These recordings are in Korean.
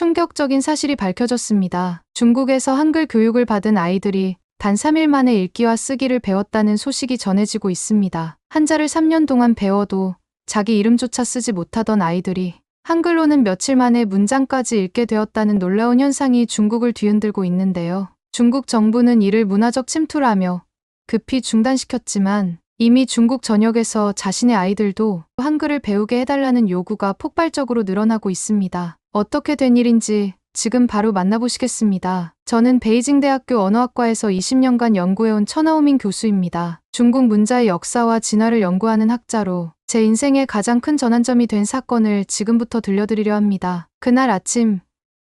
충격적인 사실이 밝혀졌습니다. 중국에서 한글 교육을 받은 아이들이 단 3일 만에 읽기와 쓰기를 배웠다는 소식이 전해지고 있습니다. 한자를 3년 동안 배워도 자기 이름조차 쓰지 못하던 아이들이 한글로는 며칠 만에 문장까지 읽게 되었다는 놀라운 현상이 중국을 뒤흔들고 있는데요. 중국 정부는 이를 문화적 침투라며 급히 중단시켰지만 이미 중국 전역에서 자신의 아이들도 한글을 배우게 해달라는 요구가 폭발적으로 늘어나고 있습니다. 어떻게 된 일인지 지금 바로 만나보시겠습니다. 저는 베이징대학교 언어학과에서 20년간 연구해온 천하오민 교수입니다. 중국 문자의 역사와 진화를 연구하는 학자로 제 인생의 가장 큰 전환점이 된 사건을 지금부터 들려드리려 합니다. 그날 아침,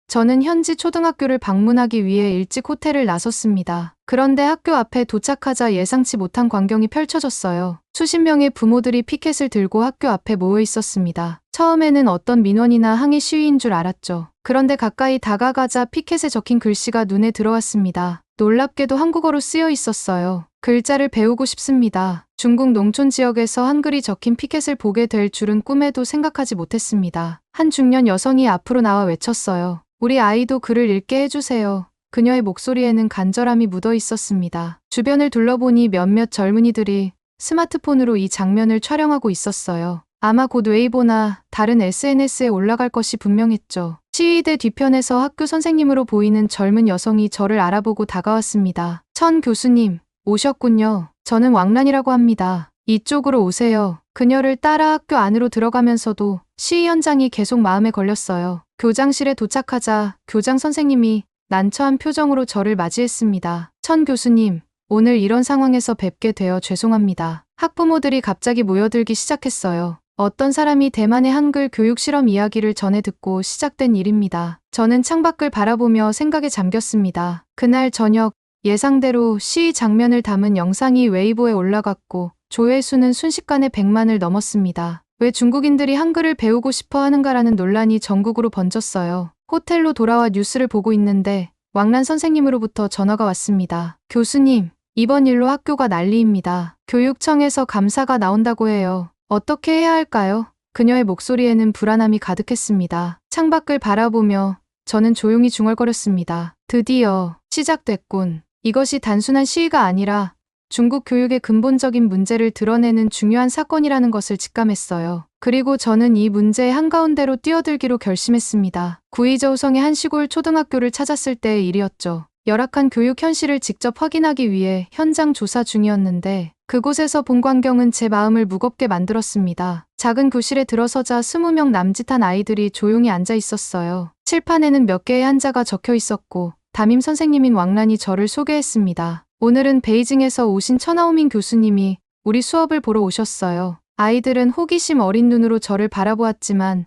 저는 현지 초등학교를 방문하기 위해 일찍 호텔을 나섰습니다. 그런데 학교 앞에 도착하자 예상치 못한 광경이 펼쳐졌어요. 수십 명의 부모들이 피켓을 들고 학교 앞에 모여 있었습니다. 처음에는 어떤 민원이나 항의 시위인 줄 알았죠. 그런데 가까이 다가가자 피켓에 적힌 글씨가 눈에 들어왔습니다. 놀랍게도 한국어로 쓰여 있었어요. 글자를 배우고 싶습니다. 중국 농촌 지역에서 한글이 적힌 피켓을 보게 될 줄은 꿈에도 생각하지 못했습니다. 한 중년 여성이 앞으로 나와 외쳤어요. 우리 아이도 글을 읽게 해주세요. 그녀의 목소리에는 간절함이 묻어 있었습니다. 주변을 둘러보니 몇몇 젊은이들이 스마트폰으로 이 장면을 촬영하고 있었어요. 아마 곧 웨이보나 다른 SNS에 올라갈 것이 분명했죠. 시위대 뒤편에서 학교 선생님으로 보이는 젊은 여성이 저를 알아보고 다가왔습니다. 천 교수님, 오셨군요. 저는 왕란이라고 합니다. 이쪽으로 오세요. 그녀를 따라 학교 안으로 들어가면서도 시위 현장이 계속 마음에 걸렸어요. 교장실에 도착하자 교장 선생님이 난처한 표정으로 저를 맞이했습니다. 천 교수님, 오늘 이런 상황에서 뵙게 되어 죄송합니다. 학부모들이 갑자기 모여들기 시작했어요. 어떤 사람이 대만의 한글 교육 실험 이야기를 전해 듣고 시작된 일입니다. 저는 창밖을 바라보며 생각에 잠겼습니다. 그날 저녁, 예상대로 시위 장면을 담은 영상이 웨이보에 올라갔고 조회수는 순식간에 100만을 넘었습니다. 왜 중국인들이 한글을 배우고 싶어 하는가라는 논란이 전국으로 번졌어요. 호텔로 돌아와 뉴스를 보고 있는데 왕란 선생님으로부터 전화가 왔습니다. 교수님, 이번 일로 학교가 난리입니다. 교육청에서 감사가 나온다고 해요. 어떻게 해야 할까요? 그녀의 목소리에는 불안함이 가득했습니다. 창밖을 바라보며 저는 조용히 중얼거렸습니다. 드디어 시작됐군. 이것이 단순한 시위가 아니라 중국 교육의 근본적인 문제를 드러내는 중요한 사건이라는 것을 직감했어요. 그리고 저는 이 문제의 한가운데로 뛰어들기로 결심했습니다. 구이저우성의 한 시골 초등학교를 찾았을 때의 일이었죠. 열악한 교육 현실을 직접 확인하기 위해 현장 조사 중이었는데 그곳에서 본 광경은 제 마음을 무겁게 만들었습니다. 작은 교실에 들어서자 20명 남짓한 아이들이 조용히 앉아 있었어요. 칠판에는 몇 개의 한자가 적혀 있었고 담임 선생님인 왕란이 저를 소개했습니다. 오늘은 베이징에서 오신 천하오민 교수님이 우리 수업을 보러 오셨어요. 아이들은 호기심 어린 눈으로 저를 바라보았지만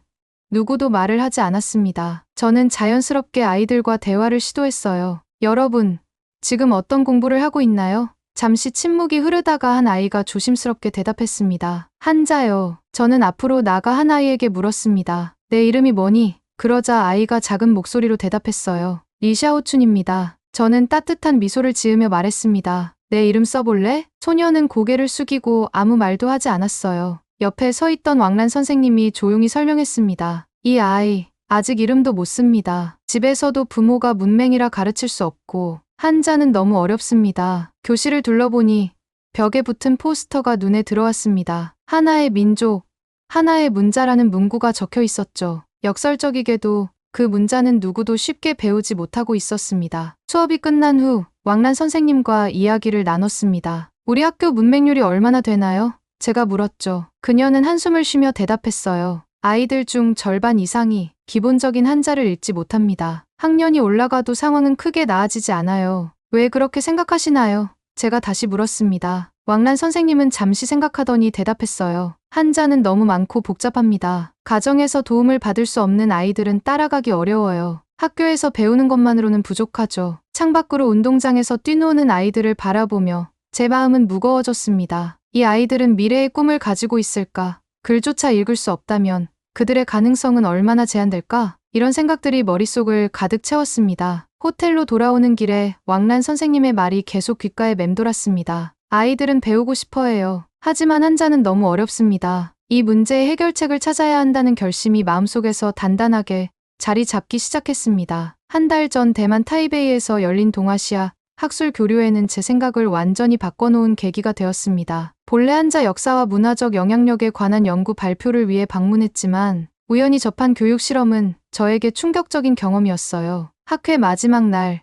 누구도 말을 하지 않았습니다. 저는 자연스럽게 아이들과 대화를 시도했어요. 여러분, 지금 어떤 공부를 하고 있나요? 잠시 침묵이 흐르다가 한 아이가 조심스럽게 대답했습니다. 한자요. 저는 앞으로 나가 한 아이에게 물었습니다. 내 이름이 뭐니? 그러자 아이가 작은 목소리로 대답했어요. 리샤오춘입니다. 저는 따뜻한 미소를 지으며 말했습니다. 내 이름 써볼래? 소녀는 고개를 숙이고 아무 말도 하지 않았어요. 옆에 서 있던 왕란 선생님이 조용히 설명했습니다. 이 아이, 아직 이름도 못 씁니다. 집에서도 부모가 문맹이라 가르칠 수 없고 한자는 너무 어렵습니다. 교실을 둘러보니 벽에 붙은 포스터가 눈에 들어왔습니다. 하나의 민족, 하나의 문자라는 문구가 적혀 있었죠. 역설적이게도 그 문자는 누구도 쉽게 배우지 못하고 있었습니다. 수업이 끝난 후 왕란 선생님과 이야기를 나눴습니다. 우리 학교 문맹률이 얼마나 되나요? 제가 물었죠. 그녀는 한숨을 쉬며 대답했어요. 아이들 중 절반 이상이 기본적인 한자를 읽지 못합니다. 학년이 올라가도 상황은 크게 나아지지 않아요. 왜 그렇게 생각하시나요? 제가 다시 물었습니다. 왕란 선생님은 잠시 생각하더니 대답했어요. 한자는 너무 많고 복잡합니다. 가정에서 도움을 받을 수 없는 아이들은 따라가기 어려워요. 학교에서 배우는 것만으로는 부족하죠. 창밖으로 운동장에서 뛰노는 아이들을 바라보며 제 마음은 무거워졌습니다. 이 아이들은 미래의 꿈을 가지고 있을까? 글조차 읽을 수 없다면 그들의 가능성은 얼마나 제한될까? 이런 생각들이 머릿속을 가득 채웠습니다. 호텔로 돌아오는 길에 왕란 선생님의 말이 계속 귓가에 맴돌았습니다. 아이들은 배우고 싶어 해요. 하지만 한자는 너무 어렵습니다. 이 문제의 해결책을 찾아야 한다는 결심이 마음속에서 단단하게 자리 잡기 시작했습니다. 한 달 전 대만 타이베이에서 열린 동아시아 학술 교류회는 제 생각을 완전히 바꿔놓은 계기가 되었습니다. 본래 한자 역사와 문화적 영향력에 관한 연구 발표를 위해 방문했지만 우연히 접한 교육 실험은 저에게 충격적인 경험이었어요. 학회 마지막 날,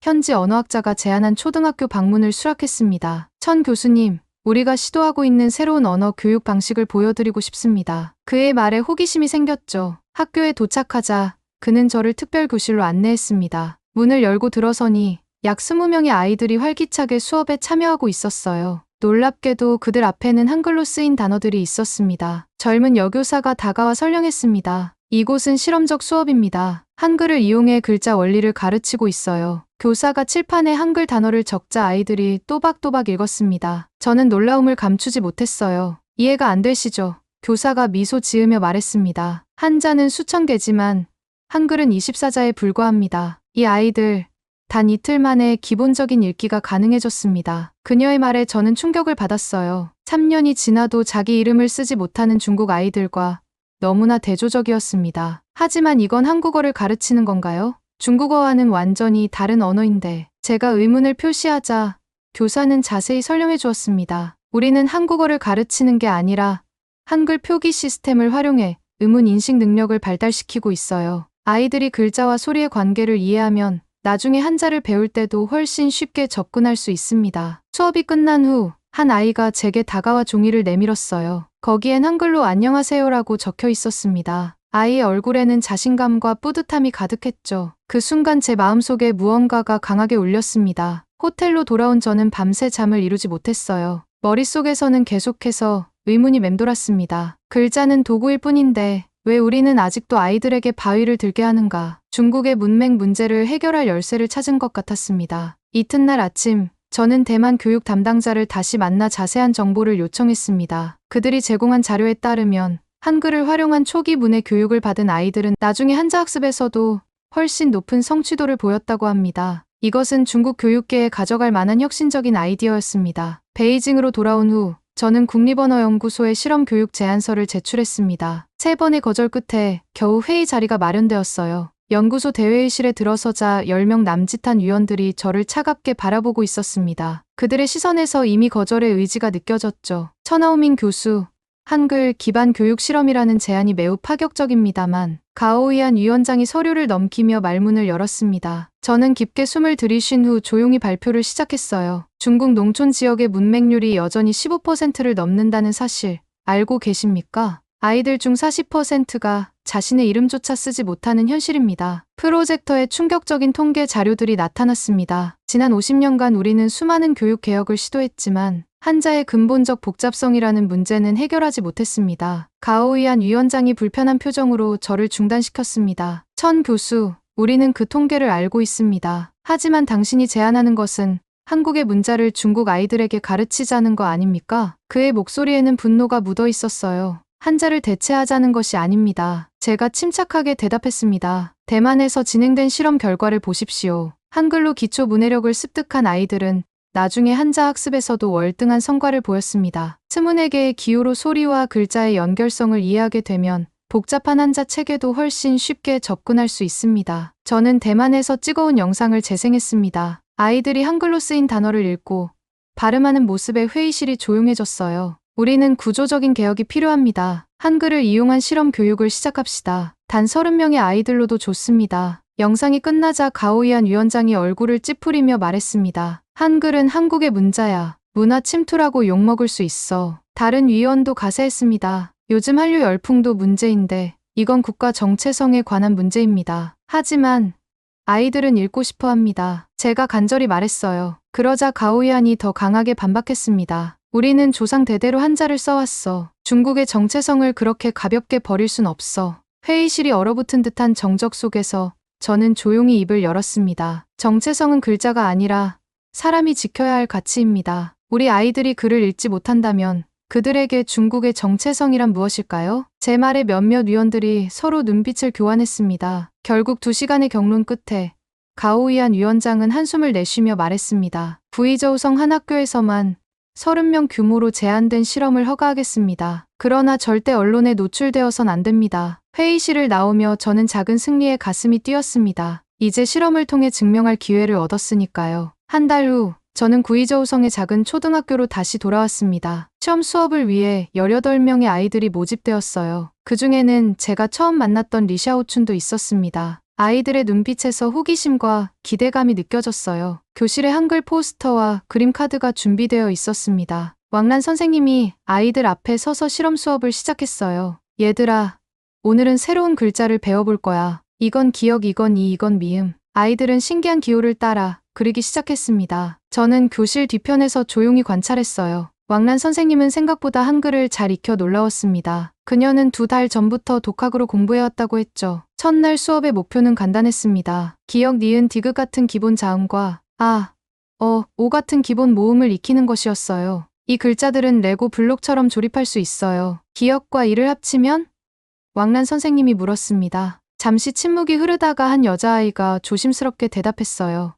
현지 언어학자가 제안한 초등학교 방문을 수락했습니다. 천 교수님, 우리가 시도하고 있는 새로운 언어 교육 방식을 보여드리고 싶습니다. 그의 말에 호기심이 생겼죠. 학교에 도착하자 그는 저를 특별 교실로 안내했습니다. 문을 열고 들어서니 약 20명의 아이들이 활기차게 수업에 참여하고 있었어요. 놀랍게도 그들 앞에는 한글로 쓰인 단어들이 있었습니다. 젊은 여교사가 다가와 설명했습니다. 이곳은 실험적 수업입니다. 한글을 이용해 글자 원리를 가르치고 있어요. 교사가 칠판에 한글 단어를 적자 아이들이 또박또박 읽었습니다. 저는 놀라움을 감추지 못했어요. 이해가 안 되시죠? 교사가 미소 지으며 말했습니다. 한자는 수천 개지만 한글은 24자에 불과합니다. 이 아이들 단 이틀 만에 기본적인 읽기가 가능해졌습니다. 그녀의 말에 저는 충격을 받았어요. 3년이 지나도 자기 이름을 쓰지 못하는 중국 아이들과 너무나 대조적이었습니다. 하지만 이건 한국어를 가르치는 건가요? 중국어와는 완전히 다른 언어인데 제가 의문을 표시하자 교사는 자세히 설명해 주었습니다. 우리는 한국어를 가르치는 게 아니라 한글 표기 시스템을 활용해 의문 인식 능력을 발달시키고 있어요. 아이들이 글자와 소리의 관계를 이해하면 나중에 한자를 배울 때도 훨씬 쉽게 접근할 수 있습니다. 수업이 끝난 후 한 아이가 제게 다가와 종이를 내밀었어요. 거기엔 한글로 안녕하세요라고 적혀 있었습니다. 아이의 얼굴에는 자신감과 뿌듯함이 가득했죠. 그 순간 제 마음속에 무언가가 강하게 울렸습니다. 호텔로 돌아온 저는 밤새 잠을 이루지 못했어요. 머릿속에서는 계속해서 의문이 맴돌았습니다. 글자는 도구일 뿐인데 왜 우리는 아직도 아이들에게 바위를 들게 하는가? 중국의 문맹 문제를 해결할 열쇠를 찾은 것 같았습니다. 이튿날 아침, 저는 대만 교육 담당자를 다시 만나 자세한 정보를 요청했습니다. 그들이 제공한 자료에 따르면 한글을 활용한 초기 문해 교육을 받은 아이들은 나중에 한자 학습에서도 훨씬 높은 성취도를 보였다고 합니다. 이것은 중국 교육계에 가져갈 만한 혁신적인 아이디어였습니다. 베이징으로 돌아온 후 저는 국립언어연구소에 실험 교육 제안서를 제출했습니다. 3번의 거절 끝에 겨우 회의 자리가 마련되었어요. 연구소 대회의실에 들어서자 10명 남짓한 위원들이 저를 차갑게 바라보고 있었습니다. 그들의 시선에서 이미 거절의 의지가 느껴졌죠. 천하오민 교수, 한글 기반 교육 실험이라는 제안이 매우 파격적입니다만 가오이안 위원장이 서류를 넘기며 말문을 열었습니다. 저는 깊게 숨을 들이쉰 후 조용히 발표를 시작했어요. 중국 농촌 지역의 문맹률이 여전히 15%를 넘는다는 사실 알고 계십니까? 아이들 중 40%가 자신의 이름조차 쓰지 못하는 현실입니다. 프로젝터에 충격적인 통계 자료들이 나타났습니다. 지난 50년간 우리는 수많은 교육 개혁을 시도했지만 한자의 근본적 복잡성이라는 문제는 해결하지 못했습니다. 가오이안 위원장이 불편한 표정으로 저를 중단시켰습니다. 천 교수, 우리는 그 통계를 알고 있습니다. 하지만 당신이 제안하는 것은 한국의 문자를 중국 아이들에게 가르치자는 거 아닙니까? 그의 목소리에는 분노가 묻어 있었어요. 한자를 대체하자는 것이 아닙니다. 제가 침착하게 대답했습니다. 대만에서 진행된 실험 결과를 보십시오. 한글로 기초 문해력을 습득한 아이들은 나중에 한자 학습에서도 월등한 성과를 보였습니다. 스문의 개의 기호로 소리와 글자의 연결성을 이해하게 되면 복잡한 한자 체계도 훨씬 쉽게 접근할 수 있습니다. 저는 대만에서 찍어온 영상을 재생했습니다. 아이들이 한글로 쓰인 단어를 읽고 발음하는 모습에 회의실이 조용해졌어요. 우리는 구조적인 개혁이 필요합니다. 한글을 이용한 실험 교육을 시작합시다. 단 30명의 아이들로도 좋습니다. 영상이 끝나자 가오이안 위원장이 얼굴을 찌푸리며 말했습니다. 한글은 한국의 문자야. 문화 침투라고 욕먹을 수 있어. 다른 위원도 가세했습니다. 요즘 한류 열풍도 문제인데 이건 국가 정체성에 관한 문제입니다. 하지만 아이들은 읽고 싶어 합니다. 제가 간절히 말했어요. 그러자 가오이안이 더 강하게 반박했습니다. 우리는 조상 대대로 한자를 써왔어. 중국의 정체성을 그렇게 가볍게 버릴 순 없어. 회의실이 얼어붙은 듯한 정적 속에서 저는 조용히 입을 열었습니다. 정체성은 글자가 아니라 사람이 지켜야 할 가치입니다. 우리 아이들이 글을 읽지 못한다면 그들에게 중국의 정체성이란 무엇일까요? 제 말에 몇몇 위원들이 서로 눈빛을 교환했습니다. 결국 2시간의 경론 끝에 가오이안 위원장은 한숨을 내쉬며 말했습니다. 구이저우성 한 학교에서만 30명 규모로 제한된 실험을 허가하겠습니다. 그러나 절대 언론에 노출되어선 안 됩니다. 회의실을 나오며 저는 작은 승리에 가슴이 뛰었습니다. 이제 실험을 통해 증명할 기회를 얻었으니까요. 한 달 후, 저는 구의저우성의 작은 초등학교로 다시 돌아왔습니다. 시험 수업을 위해 18명의 아이들이 모집되었어요. 그 중에는 제가 처음 만났던 리샤오춘도 있었습니다. 아이들의 눈빛에서 호기심과 기대감이 느껴졌어요. 교실에 한글 포스터와 그림 카드가 준비되어 있었습니다. 왕란 선생님이 아이들 앞에 서서 실험 수업을 시작했어요. 얘들아, 오늘은 새로운 글자를 배워볼 거야. 이건 기역, 이건 이, 이건 미음. 아이들은 신기한 기호를 따라 그리기 시작했습니다. 저는 교실 뒤편에서 조용히 관찰했어요. 왕란 선생님은 생각보다 한글을 잘 익혀 놀라웠습니다. 그녀는 2달 전부터 독학으로 공부해왔다고 했죠. 첫날 수업의 목표는 간단했습니다. 기역, 니은, 디귿 같은 기본 자음과 아, 오 같은 기본 모음을 익히는 것이었어요. 이 글자들은 레고 블록처럼 조립할 수 있어요. 기역과 이를 합치면? 왕란 선생님이 물었습니다. 잠시 침묵이 흐르다가 한 여자아이가 조심스럽게 대답했어요.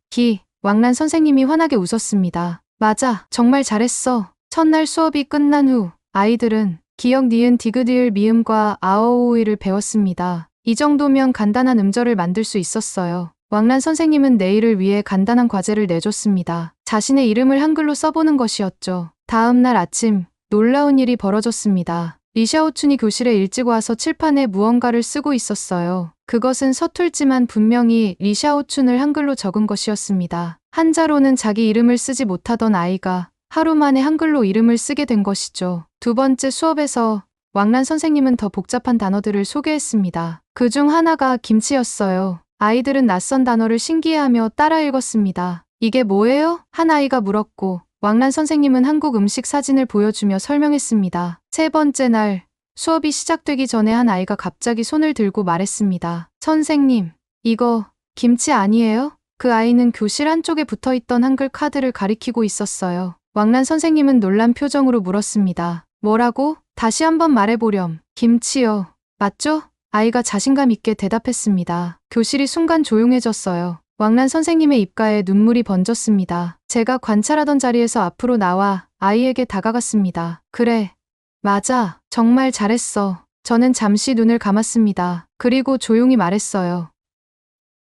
왕란 선생님이 환하게 웃었습니다. 맞아, 정말 잘했어. 첫날 수업이 끝난 후 아이들은 기역, 니은, 디귿, 리을, 미음과 아어오이를 배웠습니다. 이 정도면 간단한 음절을 만들 수 있었어요. 왕란 선생님은 내일을 위해 간단한 과제를 내줬습니다. 자신의 이름을 한글로 써보는 것이었죠. 다음 날 아침, 놀라운 일이 벌어졌습니다. 리샤오춘이 교실에 일찍 와서 칠판에 무언가를 쓰고 있었어요. 그것은 서툴지만 분명히 리샤오춘을 한글로 적은 것이었습니다. 한자로는 자기 이름을 쓰지 못하던 아이가 하루 만에 한글로 이름을 쓰게 된 것이죠. 두 번째 수업에서 왕란 선생님은 더 복잡한 단어들을 소개했습니다. 그중 하나가 김치였어요. 아이들은 낯선 단어를 신기해하며 따라 읽었습니다. 이게 뭐예요? 한 아이가 물었고 왕란 선생님은 한국 음식 사진을 보여주며 설명했습니다. 세 번째 날 수업이 시작되기 전에 한 아이가 갑자기 손을 들고 말했습니다. 선생님, 이거 김치 아니에요? 그 아이는 교실 한쪽에 붙어있던 한글 카드를 가리키고 있었어요. 왕란 선생님은 놀란 표정으로 물었습니다. 뭐라고? 다시 한번 말해보렴. 김치요. 맞죠? 아이가 자신감 있게 대답했습니다. 교실이 순간 조용해졌어요. 왕란 선생님의 입가에 눈물이 번졌습니다. 제가 관찰하던 자리에서 앞으로 나와 아이에게 다가갔습니다. 그래. 맞아. 정말 잘했어. 저는 잠시 눈을 감았습니다. 그리고 조용히 말했어요.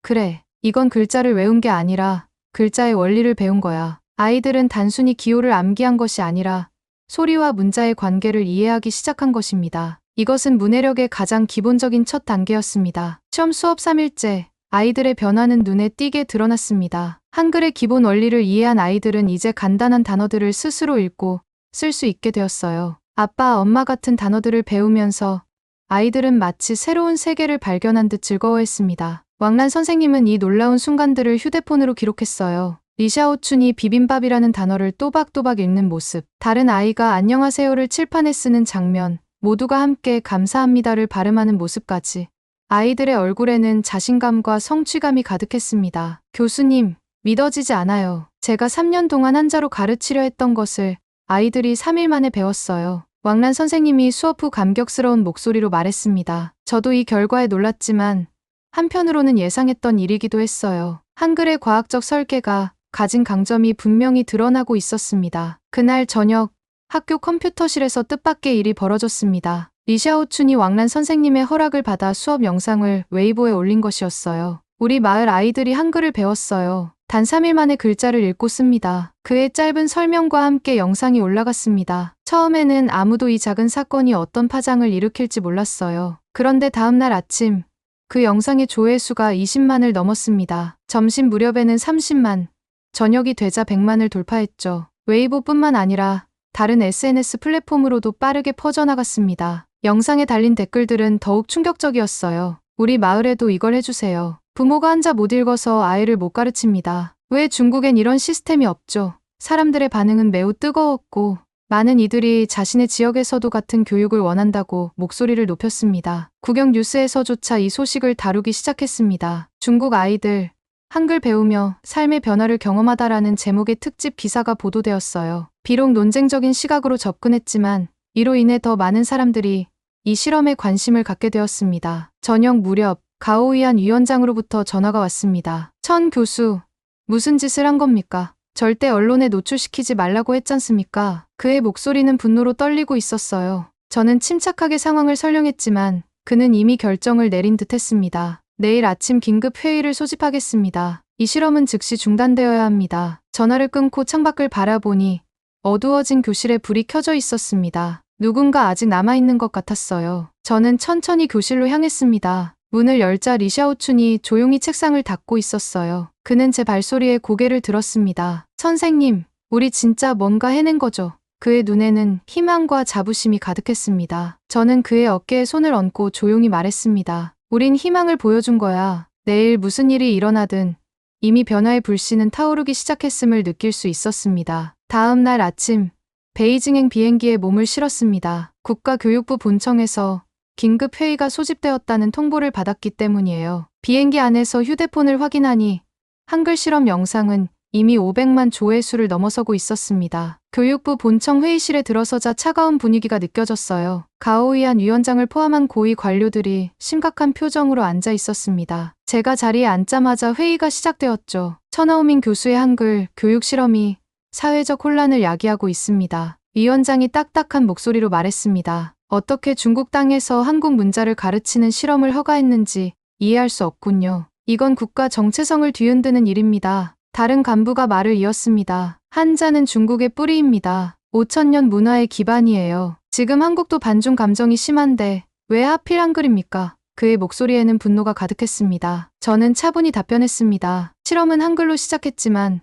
그래. 이건 글자를 외운 게 아니라 글자의 원리를 배운 거야. 아이들은 단순히 기호를 암기한 것이 아니라 소리와 문자의 관계를 이해하기 시작한 것입니다. 이것은 문해력의 가장 기본적인 첫 단계였습니다. 시험 수업 3일째, 아이들의 변화는 눈에 띄게 드러났습니다. 한글의 기본 원리를 이해한 아이들은 이제 간단한 단어들을 스스로 읽고 쓸 수 있게 되었어요. 아빠, 엄마 같은 단어들을 배우면서 아이들은 마치 새로운 세계를 발견한 듯 즐거워했습니다. 왕란 선생님은 이 놀라운 순간들을 휴대폰으로 기록했어요. 리샤오춘이 비빔밥이라는 단어를 또박또박 읽는 모습, 다른 아이가 안녕하세요를 칠판에 쓰는 장면, 모두가 함께 감사합니다를 발음하는 모습까지 아이들의 얼굴에는 자신감과 성취감이 가득했습니다. 교수님, 믿어지지 않아요. 제가 3년 동안 한자로 가르치려 했던 것을 아이들이 3일 만에 배웠어요. 왕란 선생님이 수업 후 감격스러운 목소리로 말했습니다. 저도 이 결과에 놀랐지만 한편으로는 예상했던 일이기도 했어요. 한글의 과학적 설계가 가진 강점이 분명히 드러나고 있었습니다. 그날 저녁 학교 컴퓨터실에서 뜻밖의 일이 벌어졌습니다. 리샤오춘이 왕란 선생님의 허락을 받아 수업 영상을 웨이보에 올린 것이었어요. 우리 마을 아이들이 한글을 배웠어요. 단 3일 만에 글자를 읽고 씁니다. 그의 짧은 설명과 함께 영상이 올라갔습니다. 처음에는 아무도 이 작은 사건이 어떤 파장을 일으킬지 몰랐어요. 그런데 다음날 아침 그 영상의 조회수가 20만을 넘었습니다. 점심 무렵에는 30만, 저녁이 되자 100만을 돌파했죠. 웨이보뿐만 아니라 다른 SNS 플랫폼으로도 빠르게 퍼져나갔습니다. 영상에 달린 댓글들은 더욱 충격적이었어요. 우리 마을에도 이걸 해주세요. 부모가 한자 못 읽어서 아이를 못 가르칩니다. 왜 중국엔 이런 시스템이 없죠? 사람들의 반응은 매우 뜨거웠고 많은 이들이 자신의 지역에서도 같은 교육을 원한다고 목소리를 높였습니다. 국영 뉴스에서조차 이 소식을 다루기 시작했습니다. 중국 아이들, 한글 배우며 삶의 변화를 경험하다라는 제목의 특집 기사가 보도되었어요. 비록 논쟁적인 시각으로 접근했지만 이로 인해 더 많은 사람들이 이 실험에 관심을 갖게 되었습니다. 저녁 무렵 가오이안 위원장으로부터 전화가 왔습니다. 천 교수, 무슨 짓을 한 겁니까? 절대 언론에 노출시키지 말라고 했잖습니까? 그의 목소리는 분노로 떨리고 있었어요. 저는 침착하게 상황을 설명했지만 그는 이미 결정을 내린 듯 했습니다. 내일 아침 긴급 회의를 소집하겠습니다. 이 실험은 즉시 중단되어야 합니다. 전화를 끊고 창밖을 바라보니 어두워진 교실에 불이 켜져 있었습니다. 누군가 아직 남아있는 것 같았어요. 저는 천천히 교실로 향했습니다. 문을 열자 리샤오춘이 조용히 책상을 닦고 있었어요. 그는 제 발소리에 고개를 들었습니다. 선생님, 우리 진짜 뭔가 해낸 거죠? 그의 눈에는 희망과 자부심이 가득했습니다. 저는 그의 어깨에 손을 얹고 조용히 말했습니다. 우린 희망을 보여준 거야. 내일 무슨 일이 일어나든 이미 변화의 불씨는 타오르기 시작했음을 느낄 수 있었습니다. 다음 날 아침, 베이징행 비행기에 몸을 실었습니다. 국가교육부 본청에서 긴급 회의가 소집되었다는 통보를 받았기 때문이에요. 비행기 안에서 휴대폰을 확인하니 한글 실험 영상은 이미 500만 조회수를 넘어서고 있었습니다. 교육부 본청 회의실에 들어서자 차가운 분위기가 느껴졌어요. 가오이안 위원장을 포함한 고위 관료들이 심각한 표정으로 앉아 있었습니다. 제가 자리에 앉자마자 회의가 시작되었죠. 천하오민 교수의 한글 교육 실험이 사회적 혼란을 야기하고 있습니다. 위원장이 딱딱한 목소리로 말했습니다. 어떻게 중국 땅에서 한국 문자를 가르치는 실험을 허가했는지 이해할 수 없군요. 이건 국가 정체성을 뒤흔드는 일입니다. 다른 간부가 말을 이었습니다. 한자는 중국의 뿌리입니다. 5천년 문화의 기반이에요. 지금 한국도 반중 감정이 심한데 왜 하필 한글입니까? 그의 목소리에는 분노가 가득했습니다. 저는 차분히 답변했습니다. 실험은 한글로 시작했지만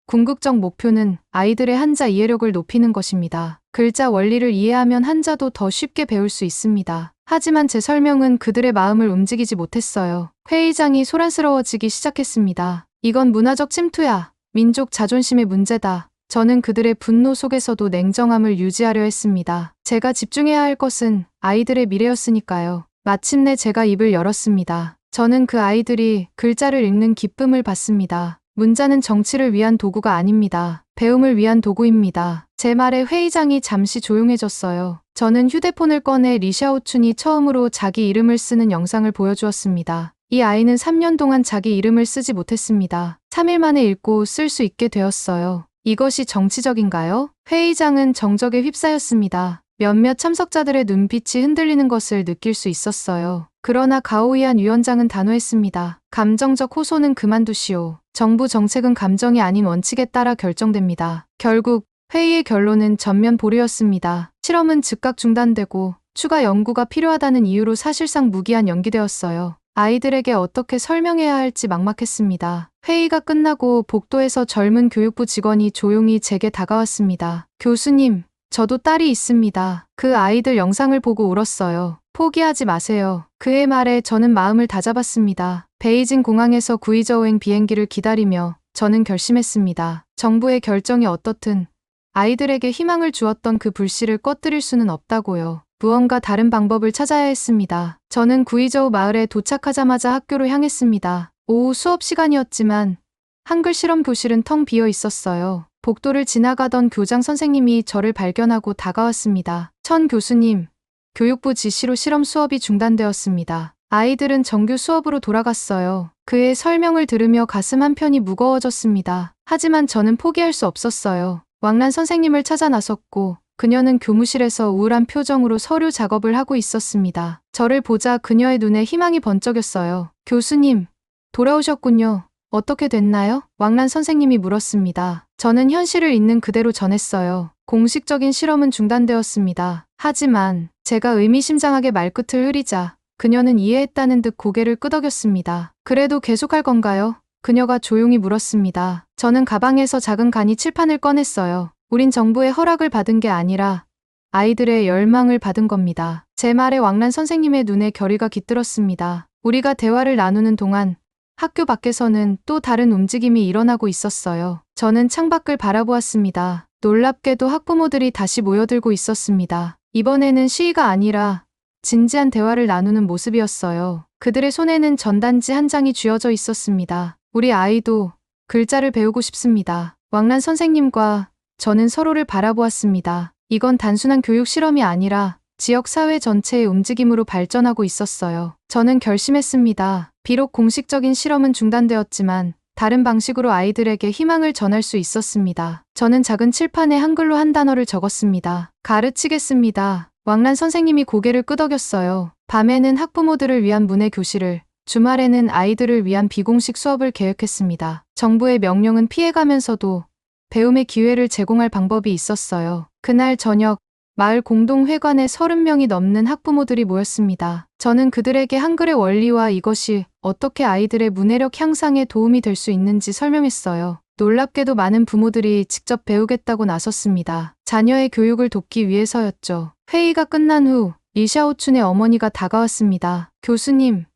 궁극적 목표는 아이들의 한자 이해력을 높이는 것입니다. 글자 원리를 이해하면 한자도 더 쉽게 배울 수 있습니다. 하지만 제 설명은 그들의 마음을 움직이지 못했어요. 회의장이 소란스러워지기 시작했습니다. 이건 문화적 침투야. 민족 자존심의 문제다. 저는 그들의 분노 속에서도 냉정함을 유지하려 했습니다. 제가 집중해야 할 것은 아이들의 미래였으니까요. 마침내 제가 입을 열었습니다. 저는 그 아이들이 글자를 읽는 기쁨을 받습니다. 문자는 정치를 위한 도구가 아닙니다. 배움을 위한 도구입니다. 제 말에 회의장이 잠시 조용해졌어요. 저는 휴대폰을 꺼내 리샤오춘이 처음으로 자기 이름을 쓰는 영상을 보여주었습니다. 이 아이는 3년 동안 자기 이름을 쓰지 못했습니다. 3일 만에 읽고 쓸 수 있게 되었어요. 이것이 정치적인가요? 회의장은 정적에 휩싸였습니다. 몇몇 참석자들의 눈빛이 흔들리는 것을 느낄 수 있었어요. 그러나 가오이안 위원장은 단호했습니다. 감정적 호소는 그만두시오. 정부 정책은 감정이 아닌 원칙에 따라 결정됩니다. 결국 회의의 결론은 전면 보류였습니다. 실험은 즉각 중단되고 추가 연구가 필요하다는 이유로 사실상 무기한 연기되었어요. 아이들에게 어떻게 설명해야 할지 막막했습니다. 회의가 끝나고 복도에서 젊은 교육부 직원이 조용히 제게 다가왔습니다. 교수님, 저도 딸이 있습니다. 그 아이들 영상을 보고 울었어요. 포기하지 마세요. 그의 말에 저는 마음을 다잡았습니다. 베이징 공항에서 구이저우행 비행기를 기다리며 저는 결심했습니다. 정부의 결정이 어떻든 아이들에게 희망을 주었던 그 불씨를 꺼뜨릴 수는 없다고요. 무언가 다른 방법을 찾아야 했습니다. 저는 구이저우 마을에 도착하자마자 학교로 향했습니다. 오후 수업 시간이었지만 한글 실험 교실은 텅 비어 있었어요. 복도를 지나가던 교장 선생님이 저를 발견하고 다가왔습니다. 천 교수님, 교육부 지시로 실험 수업이 중단되었습니다. 아이들은 정규 수업으로 돌아갔어요. 그의 설명을 들으며 가슴 한편이 무거워졌습니다. 하지만 저는 포기할 수 없었어요. 왕란 선생님을 찾아 나섰고 그녀는 교무실에서 우울한 표정으로 서류 작업을 하고 있었습니다. 저를 보자 그녀의 눈에 희망이 번쩍였어요. 교수님, 돌아오셨군요. 어떻게 됐나요? 왕란 선생님이 물었습니다. 저는 현실을 있는 그대로 전했어요. 공식적인 실험은 중단되었습니다. 하지만 제가 의미심장하게 말끝을 흐리자 그녀는 이해했다는 듯 고개를 끄덕였습니다. 그래도 계속할 건가요? 그녀가 조용히 물었습니다. 저는 가방에서 작은 간이 칠판을 꺼냈어요. 우린 정부의 허락을 받은 게 아니라 아이들의 열망을 받은 겁니다. 제 말에 왕란 선생님의 눈에 결의가 깃들었습니다. 우리가 대화를 나누는 동안 학교 밖에서는 또 다른 움직임이 일어나고 있었어요. 저는 창밖을 바라보았습니다. 놀랍게도 학부모들이 다시 모여들고 있었습니다. 이번에는 시위가 아니라 진지한 대화를 나누는 모습이었어요. 그들의 손에는 전단지 한 장이 쥐어져 있었습니다. 우리 아이도 글자를 배우고 싶습니다. 왕란 선생님과 저는 서로를 바라보았습니다. 이건 단순한 교육 실험이 아니라 지역 사회 전체의 움직임으로 발전하고 있었어요. 저는 결심했습니다. 비록 공식적인 실험은 중단되었지만 다른 방식으로 아이들에게 희망을 전할 수 있었습니다. 저는 작은 칠판에 한글로 한 단어를 적었습니다. 가르치겠습니다. 왕란 선생님이 고개를 끄덕였어요. 밤에는 학부모들을 위한 문해 교실을, 주말에는 아이들을 위한 비공식 수업을 계획했습니다. 정부의 명령은 피해가면서도 배움의 기회를 제공할 방법이 있었어요. 그날 저녁, 마을 공동회관에 30명이 넘는 학부모들이 모였습니다. 저는 그들에게 한글의 원리와 이것이 어떻게 아이들의 문해력 향상에 도움이 될 수 있는지 설명했어요. 놀랍게도 많은 부모들이 직접 배우겠다고 나섰습니다. 자녀의 교육을 돕기 위해서였죠. 회의가 끝난 후 리샤오춘의 어머니가 다가왔습니다. 교수님,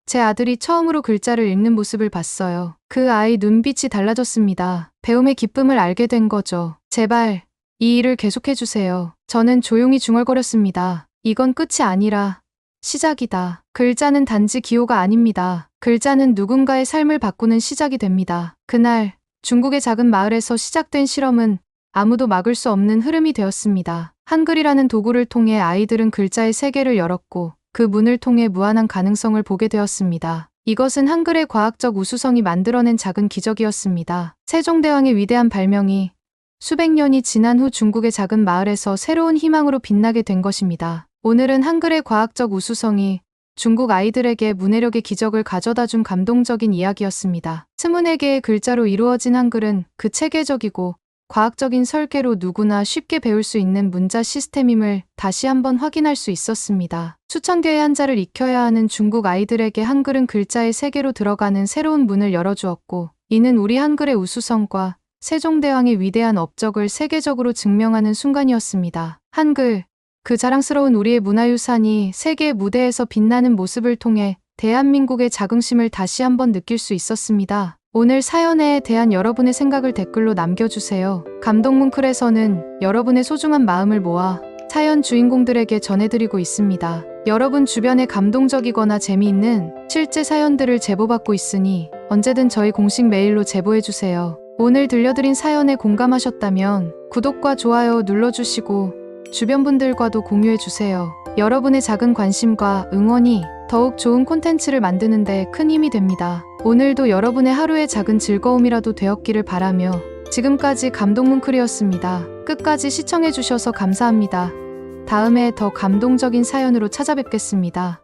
제 아들이 처음으로 글자를 읽는 모습을 봤어요. 그 아이 눈빛이 달라졌습니다. 배움의 기쁨을 알게 된 거죠. 제발 이 일을 계속해주세요. 저는 조용히 중얼거렸습니다. 이건 끝이 아니라 시작이다. 글자는 단지 기호가 아닙니다. 글자는 누군가의 삶을 바꾸는 시작이 됩니다. 그날 중국의 작은 마을에서 시작된 실험은 아무도 막을 수 없는 흐름이 되었습니다. 한글이라는 도구를 통해 아이들은 글자의 세계를 열었고 그 문을 통해 무한한 가능성을 보게 되었습니다. 이것은 한글의 과학적 우수성이 만들어낸 작은 기적이었습니다. 세종대왕의 위대한 발명이 수백 년이 지난 후 중국의 작은 마을에서 새로운 희망으로 빛나게 된 것입니다. 오늘은 한글의 과학적 우수성이 중국 아이들에게 문해력의 기적을 가져다 준 감동적인 이야기였습니다. 24개의 글자로 이루어진 한글은 그 체계적이고 과학적인 설계로 누구나 쉽게 배울 수 있는 문자 시스템임을 다시 한번 확인할 수 있었습니다. 수천 개의 한자를 익혀야 하는 중국 아이들에게 한글은 글자의 세계로 들어가는 새로운 문을 열어주었고, 이는 우리 한글의 우수성과 세종대왕의 위대한 업적을 세계적으로 증명하는 순간이었습니다. 한글, 그 자랑스러운 우리의 문화유산이 세계 무대에서 빛나는 모습을 통해 대한민국의 자긍심을 다시 한번 느낄 수 있었습니다. 오늘 사연에 대한 여러분의 생각을 댓글로 남겨주세요. 감동뭉클에서는 여러분의 소중한 마음을 모아 사연 주인공들에게 전해드리고 있습니다. 여러분 주변에 감동적이거나 재미있는 실제 사연들을 제보받고 있으니 언제든 저희 공식 메일로 제보해주세요. 오늘 들려드린 사연에 공감하셨다면 구독과 좋아요 눌러주시고 주변 분들과도 공유해주세요. 여러분의 작은 관심과 응원이 더욱 좋은 콘텐츠를 만드는 데 큰 힘이 됩니다. 오늘도 여러분의 하루의 작은 즐거움이라도 되었기를 바라며 지금까지 감동뭉클이었습니다. 끝까지 시청해주셔서 감사합니다. 다음에 더 감동적인 사연으로 찾아뵙겠습니다.